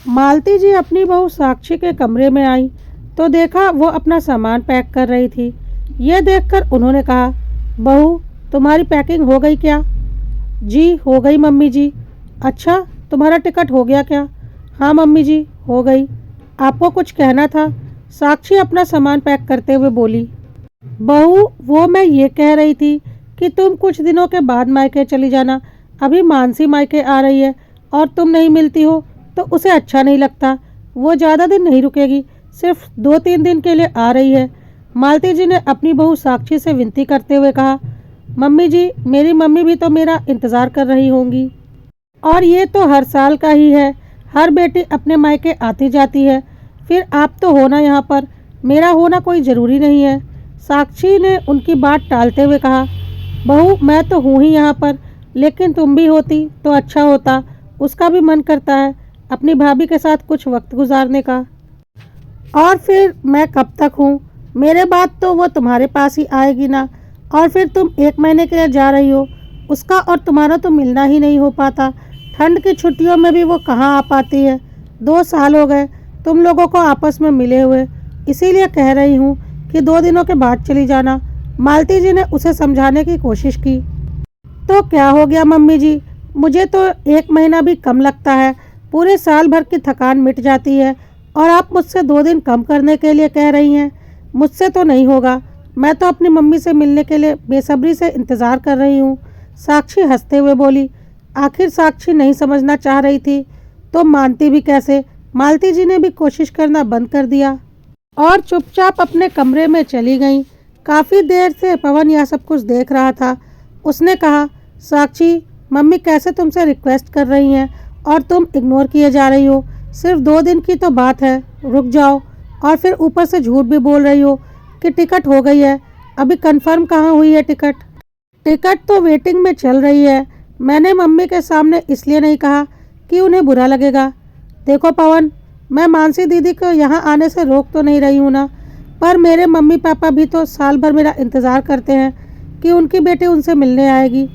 मालती जी अपनी बहू साक्षी के कमरे में आई तो देखा वो अपना सामान पैक कर रही थी। यह देखकर उन्होंने कहा, बहू तुम्हारी पैकिंग हो गई क्या? जी हो गई मम्मी जी। अच्छा, तुम्हारा टिकट हो गया क्या? हाँ मम्मी जी हो गई। आपको कुछ कहना था? साक्षी अपना सामान पैक करते हुए बोली। बहू वो मैं ये कह रही थी कि तुम कुछ दिनों के बाद मायके चली जाना। अभी मानसी मायके आ रही है और तुम नहीं मिलती हो तो उसे अच्छा नहीं लगता। वो ज़्यादा दिन नहीं रुकेगी, सिर्फ 2-3 दिन के लिए आ रही है। मालती जी ने अपनी बहू साक्षी से विनती करते हुए कहा, मम्मी जी मेरी मम्मी भी तो मेरा इंतज़ार कर रही होंगी। और ये तो हर साल का ही है, हर बेटी अपने मायके आती जाती है। फिर आप तो हो ना यहाँ पर, मेरा होना कोई ज़रूरी नहीं है। साक्षी ने उनकी बात टालते हुए कहा, बहू मैं तो हूँ ही यहाँ पर, लेकिन तुम भी होती तो अच्छा होता। उसका भी मन करता है अपनी भाभी के साथ कुछ वक्त गुजारने का। और फिर मैं कब तक हूँ? मेरे बाद तो वो तुम्हारे पास ही आएगी ना। और फिर तुम 1 महीने के लिए जा रही हो, उसका और तुम्हारा तो मिलना ही नहीं हो पाता। ठंड की छुट्टियों में भी वो कहाँ आ पाती है। 2 साल हो गए तुम लोगों को आपस में मिले हुए, इसीलिए कह रही हूँ कि 2 दिनों के बाद चली जाना। मालती जी ने उसे समझाने की कोशिश की। तो क्या हो गया मम्मी जी, मुझे तो 1 महीना भी कम लगता है। पूरे साल भर की थकान मिट जाती है और आप मुझसे 2 दिन कम करने के लिए कह रही हैं। मुझसे तो नहीं होगा, मैं तो अपनी मम्मी से मिलने के लिए बेसब्री से इंतज़ार कर रही हूँ। साक्षी हंसते हुए बोली। आखिर साक्षी नहीं समझना चाह रही थी तो मानती भी कैसे। मालती जी ने भी कोशिश करना बंद कर दिया और चुपचाप अपने कमरे में चली गईं। काफ़ी देर से पवन यह सब कुछ देख रहा था। उसने कहा, साक्षी मम्मी कैसे तुमसे रिक्वेस्ट कर रही हैं और तुम इग्नोर किए जा रही हो। सिर्फ 2 दिन की तो बात है, रुक जाओ। और फिर ऊपर से झूठ भी बोल रही हो कि टिकट हो गई है। अभी कंफर्म कहाँ हुई है टिकट? टिकट तो वेटिंग में चल रही है। मैंने मम्मी के सामने इसलिए नहीं कहा कि उन्हें बुरा लगेगा। देखो पवन, मैं मानसी दीदी को यहाँ आने से रोक तो नहीं रही हूँ ना, पर मेरे मम्मी पापा भी तो साल भर मेरा इंतज़ार करते हैं कि उनकी बेटी उनसे मिलने आएगी,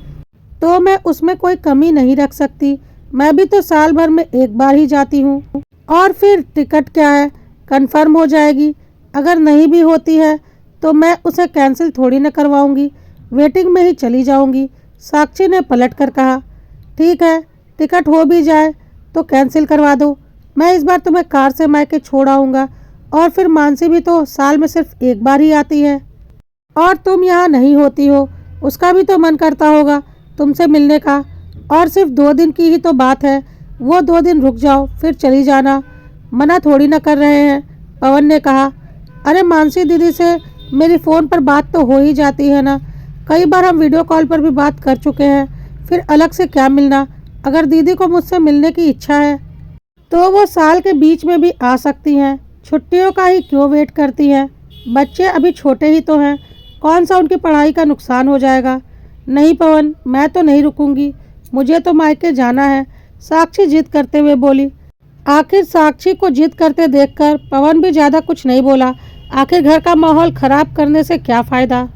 तो मैं उसमें कोई कमी नहीं रख सकती। मैं भी तो साल भर में एक बार ही जाती हूँ। और फिर टिकट क्या है, कंफर्म हो जाएगी। अगर नहीं भी होती है तो मैं उसे कैंसिल थोड़ी न करवाऊँगी, वेटिंग में ही चली जाऊँगी। साक्षी ने पलट कर कहा, ठीक है, टिकट हो भी जाए तो कैंसिल करवा दो। मैं इस बार तुम्हें कार से मायके छोड़ आऊँगा। और फिर मानसी भी तो साल में सिर्फ एक बार ही आती है और तुम यहाँ नहीं होती हो, उसका भी तो मन करता होगा तुमसे मिलने का। और सिर्फ 2 दिन की ही तो बात है, वो 2 दिन रुक जाओ फिर चली जाना, मना थोड़ी ना कर रहे हैं। पवन ने कहा, अरे मानसी दीदी से मेरी फ़ोन पर बात तो हो ही जाती है ना। कई बार हम वीडियो कॉल पर भी बात कर चुके हैं, फिर अलग से क्या मिलना। अगर दीदी को मुझसे मिलने की इच्छा है तो वो साल के बीच में भी आ सकती हैं। छुट्टियों का ही क्यों वेट करती हैं? बच्चे अभी छोटे ही तो हैं, कौन सा उनकी पढ़ाई का नुकसान हो जाएगा। नहीं पवन, मैं तो नहीं रुकूंगी, मुझे तो मायके जाना है। साक्षी जिद करते हुए बोली। आखिर साक्षी को जिद करते देखकर पवन भी ज़्यादा कुछ नहीं बोला। आखिर घर का माहौल खराब करने से क्या फ़ायदा।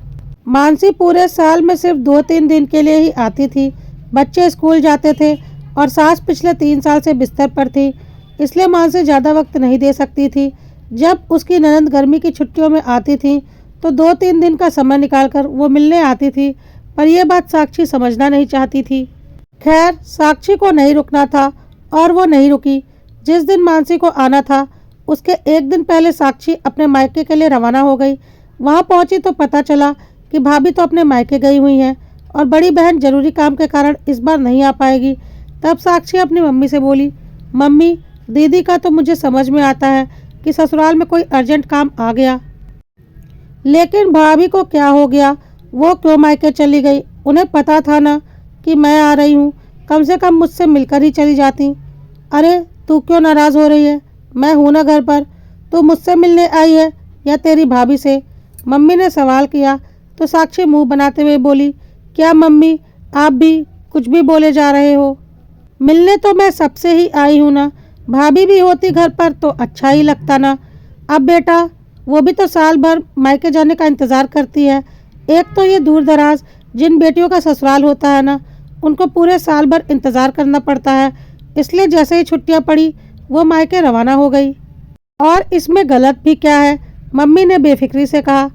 मानसी पूरे साल में सिर्फ 2-3 दिन के लिए ही आती थी। बच्चे स्कूल जाते थे और सास पिछले 3 साल से बिस्तर पर थी, इसलिए मानसी ज़्यादा वक्त नहीं दे सकती थी। जब उसकी ननंद गर्मी की छुट्टियों में आती थी तो 2-3 दिन का समय निकालकर वो मिलने आती थी, पर यह बात साक्षी समझना नहीं चाहती थी। खैर, साक्षी को नहीं रुकना था और वो नहीं रुकी। जिस दिन मानसी को आना था उसके 1 दिन पहले साक्षी अपने मायके के लिए रवाना हो गई। वहाँ पहुँची तो पता चला कि भाभी तो अपने मायके गई हुई हैं और बड़ी बहन जरूरी काम के कारण इस बार नहीं आ पाएगी। तब साक्षी अपनी मम्मी से बोली, मम्मी दीदी का तो मुझे समझ में आता है कि ससुराल में कोई अर्जेंट काम आ गया, लेकिन भाभी को क्या हो गया, वो क्यों मायके चली गई? उन्हें पता था ना कि मैं आ रही हूँ, कम से कम मुझसे मिलकर ही चली जाती। अरे तू क्यों नाराज़ हो रही है, मैं हूँ ना घर पर। तू मुझसे मिलने आई है या तेरी भाभी से? मम्मी ने सवाल किया तो साक्षी मुंह बनाते हुए बोली, क्या मम्मी आप भी कुछ भी बोले जा रहे हो? मिलने तो मैं सबसे ही आई हूँ ना, भाभी भी होती घर पर तो अच्छा ही लगता ना। अब बेटा वो भी तो साल भर मायके जाने का इंतज़ार करती है। एक तो ये दूर दराज जिन बेटियों का ससुराल होता है ना, उनको पूरे साल भर इंतज़ार करना पड़ता है, इसलिए जैसे ही छुट्टियां पड़ी वो मायके रवाना हो गई। और इसमें गलत भी क्या है? मम्मी ने बेफिक्री से कहा।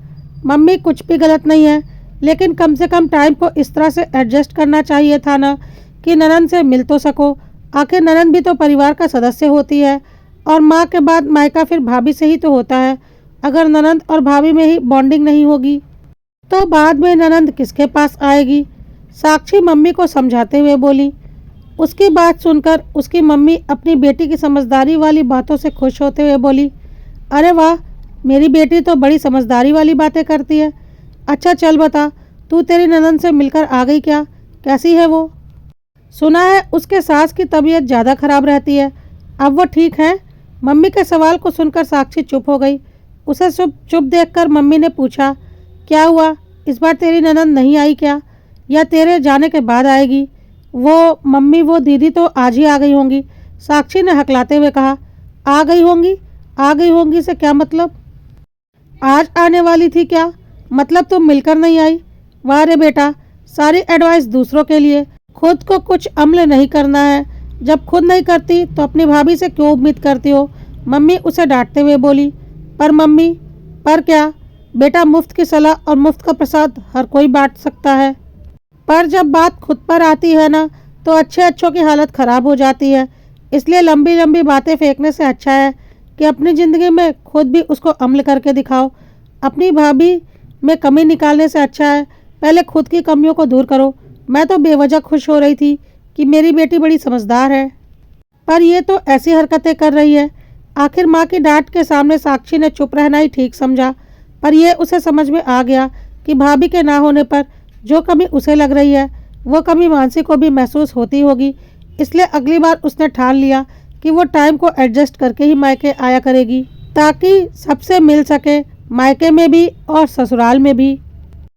मम्मी, कुछ भी गलत नहीं है, लेकिन कम से कम टाइम को इस तरह से एडजस्ट करना चाहिए था ना कि ननद से मिल तो सको। आखिर ननद भी तो परिवार का सदस्य होती है, और माँ के बाद मायका फिर भाभी से ही तो होता है। अगर ननद और भाभी में ही बॉन्डिंग नहीं होगी तो बाद में ननद किसके पास आएगी? साक्षी मम्मी को समझाते हुए बोली। उसकी बात सुनकर उसकी मम्मी अपनी बेटी की समझदारी वाली बातों से खुश होते हुए बोली, अरे वाह, मेरी बेटी तो बड़ी समझदारी वाली बातें करती है। अच्छा चल बता, तू तेरी ननद से मिलकर आ गई क्या? कैसी है वो? सुना है उसके सास की तबीयत ज़्यादा खराब रहती है, अब वो ठीक है? मम्मी के सवाल को सुनकर साक्षी चुप हो गई। उसे चुप चुप देखकर मम्मी ने पूछा, क्या हुआ, इस बार तेरी ननद नहीं आई क्या, या तेरे जाने के बाद आएगी? वो मम्मी, वो दीदी तो आज ही आ गई होंगी। साक्षी ने हकलाते हुए कहा। आ गई होंगी? आ गई होंगी से क्या मतलब? आज आने वाली थी क्या? मतलब तुम मिलकर नहीं आई? वाह रे बेटा, सारी एडवाइस दूसरों के लिए, खुद को कुछ अमल नहीं करना है। जब खुद नहीं करती तो अपनी भाभी से क्यों उम्मीद करती हो? मम्मी उसे डांटते हुए बोली। पर मम्मी, पर क्या बेटा, मुफ्त की सलाह और मुफ्त का प्रसाद हर कोई बांट सकता है, पर जब बात खुद पर आती है ना तो अच्छे अच्छों की हालत ख़राब हो जाती है। इसलिए लंबी लंबी बातें फेंकने से अच्छा है कि अपनी ज़िंदगी में खुद भी उसको अमल करके दिखाओ। अपनी भाभी में कमी निकालने से अच्छा है पहले खुद की कमियों को दूर करो। मैं तो बेवजह खुश हो रही थी कि मेरी बेटी बड़ी समझदार है, पर ये तो ऐसी हरकतें कर रही है। आखिर माँ की डांट के सामने साक्षी ने चुप रहना ही ठीक समझा, पर यह उसे समझ में आ गया कि भाभी के ना होने पर जो कमी उसे लग रही है वो कमी मानसी को भी महसूस होती होगी। इसलिए अगली बार उसने ठान लिया कि वो टाइम को एडजस्ट करके ही मायके आया करेगी, ताकि सबसे मिल सके, मायके में भी और ससुराल में भी।